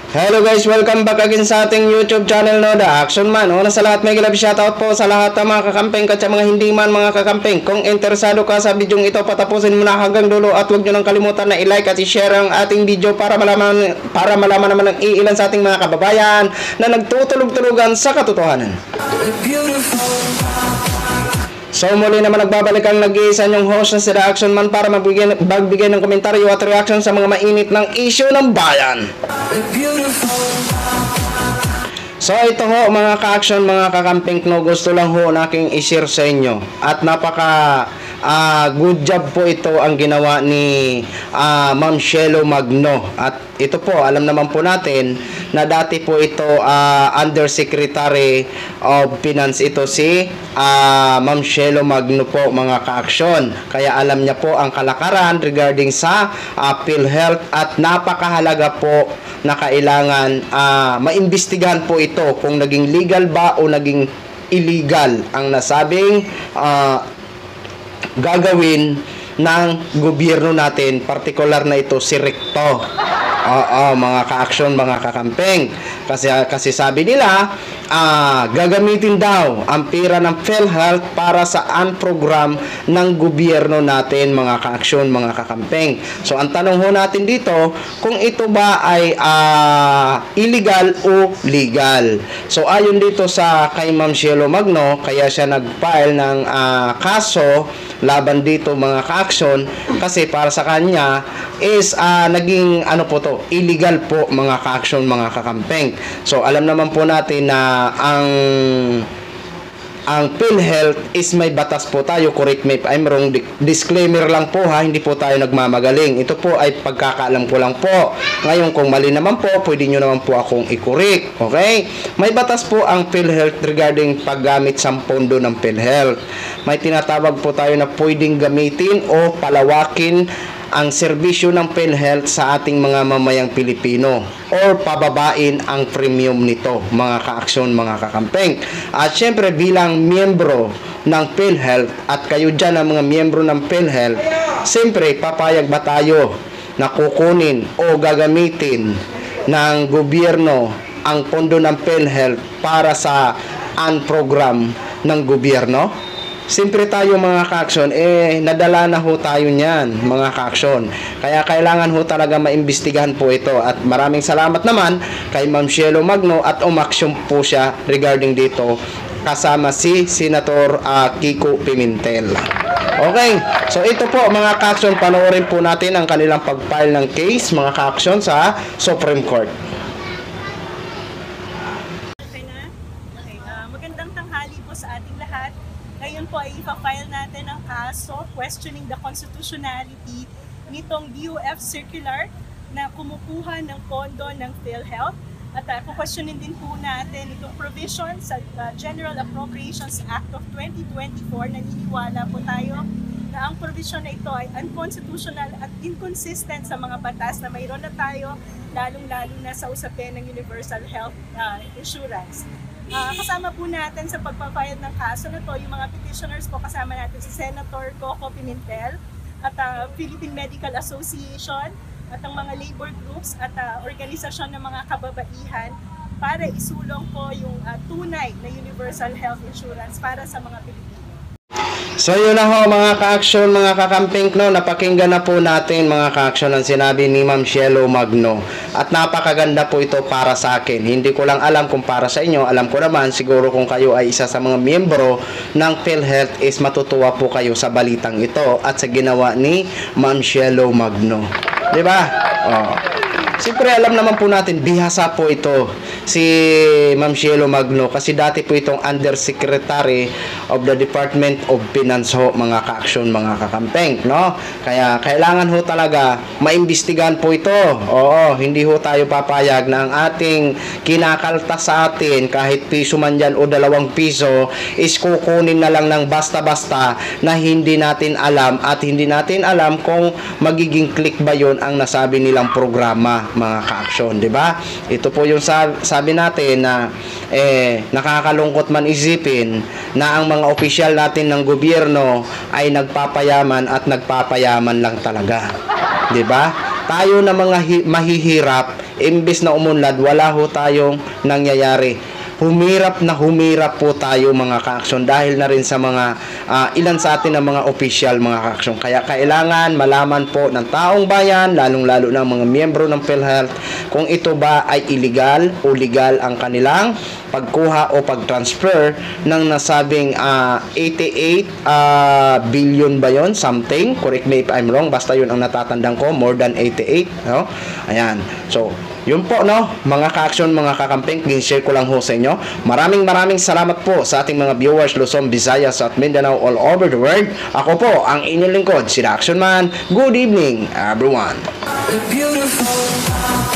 Hello guys, welcome back again sa ating YouTube channel, no, The Action Man. Una sa lahat, may love shoutout po sa lahat ng mga kakampeng at sa mga hindi man mga kakampeng. Kung interesado ka sa video ito, patapusin mo na hanggang dulo at huwag nyo nang kalimutan na i-like at i-share ang ating video para malaman naman ng iilan sa ating mga kababayan na nagtutulog-tulugan sa katotohanan. So muli naman nagbabalik ang nag-iisa nyong host na si The Action Man para magbigay ng komentaryo at reaction sa mga mainit ng issue ng bayan. So ito ho mga ka-action, mga kakamping, no, gusto lang ho naking i-share sa inyo at napaka good job po ito ang ginawa ni Ma'am Shelo Magno. At ito po, alam naman po natin na dati po ito Undersecretary of Finance ito si Ma'am Shelo Magno po mga ka-action. Kaya alam niya po ang kalakaran regarding sa PhilHealth at napakahalaga po na kailangan maimbestigahan po ito kung naging legal ba o naging illegal ang nasabing gagawin ng gobyerno natin, partikular na ito si Recto. Mga ka-action, mga kakampeng. Kasi sabi nila, gagamitin daw ang pera ng PhilHealth para sa program ng gobyerno natin, mga ka-action, mga kakampeng. So ang tanong ho natin dito, kung ito ba ay illegal o legal. So ayon dito sa kay Ma'am Shelo Magno, kaya siya nag-file ng kaso laban dito mga ka-action kasi para sa kanya is naging illegal po mga ka-action, mga kakampeng. So alam naman po natin na ang PhilHealth is may batas po tayo, correct me if I'm wrong, disclaimer lang po ha, hindi po tayo nagmamagaling. Ito po ay pagkakaalam ko lang po. Ngayon kung mali naman po, pwede nyo naman po akong i-correct. Okay? May batas po ang PhilHealth regarding paggamit sa pondo ng PhilHealth. May tinatawag po tayo na pwedeng gamitin o palawakin ang serbisyo ng PhilHealth sa ating mga mamayang Pilipino or pababain ang premium nito, mga ka-aksyon, mga kakampeng. At syempre bilang miyembro ng PhilHealth at kayo dyan ang mga miyembro ng PhilHealth, syempre papayag ba tayo na kukunin o gagamitin ng gobyerno ang pondo ng PhilHealth para sa program ng gobyerno? Siyempre tayo mga ka-action, nadala na ho tayo niyan mga ka-action. Kaya kailangan ho talaga maimbestigahan po ito. At maraming salamat naman kay Ma'am Shelo Magno at umaksyon po siya regarding dito kasama si Senator Kiko Pimentel. Okay, so ito po mga ka-action, panoorin po natin ang kanilang pag-file ng case mga ka-action sa Supreme Court. Magandang tanghali po sa ating lahat. Ngayon po ay ipa-file natin ang kaso questioning the constitutionality nitong DOF circular na kumukuha ng pondo ng PhilHealth. At questionin din po natin itong provision sa General Appropriations Act of 2024. Naniniwala po tayo na ang provision na ito ay unconstitutional at inconsistent sa mga batas na mayroon na tayo, lalong-lalo na sa usapin ng Universal Health Insurance. Kasama po natin sa pagpapayad ng kaso na to, yung mga petitioners po, kasama natin si Senator Coco Pimentel at Philippine Medical Association at ang mga labor groups at organisasyon ng mga kababaihan para isulong po yung tunay na universal health insurance para sa mga Pilipino. So yun na ho mga ka-action, mga kakamping, no, napakinggan na po natin mga ka-action ang sinabi ni Ma'am Shelo Magno. At napakaganda po ito para sa akin. Hindi ko lang alam kung para sa inyo. Alam ko naman siguro kung kayo ay isa sa mga miyembro ng PhilHealth is matutuwa po kayo sa balitang ito at sa ginawa ni Ma'am Shelo Magno. Diba? Siyempre alam naman po natin, bihasa po ito si Ma'am Shelo Magno kasi dati po itong Undersecretary of the Department of Finance ho, mga ka-action, mga kakampeng, no? Kaya kailangan ho talaga maimbestigahan po ito. Oo, hindi ho tayo papayag na ang ating kinakaltas sa atin kahit piso man yan o 2 piso is kukunin na lang ng basta-basta na hindi natin alam at hindi natin alam kung magiging click ba yon ang nasabi nilang programa, mga ka-action, di ba? Ito po yung sabi natin na nakakalungkot man isipin na ang mga opisyal natin ng gobyerno ay nagpapayaman at nagpapayaman lang talaga. 'Di ba? tayo na mga mahihirap, imbes na umunlad, wala ho tayong nangyayari. Humirap po tayo mga ka-aksyon dahil na rin sa mga ilan sa atin ng mga official mga ka-aksyon. Kaya kailangan malaman po ng taong bayan, lalong-lalo ng mga miyembro ng PhilHealth, kung ito ba ay illegal o legal ang kanilang pagkuha o pagtransfer ng nasabing 88 billion ba yon, something, correct me if I'm wrong, basta yun ang natatandang ko, more than 88, no? Ayan, so yun po, no, mga ka-aksyon, mga kakamping, share ko lang ho sa inyo. Maraming salamat po sa ating mga viewers Luzon, Visayas at Mindanao all over the world. Ako po ang inyong lingkod, si The Action Man. Good evening everyone. Beautiful.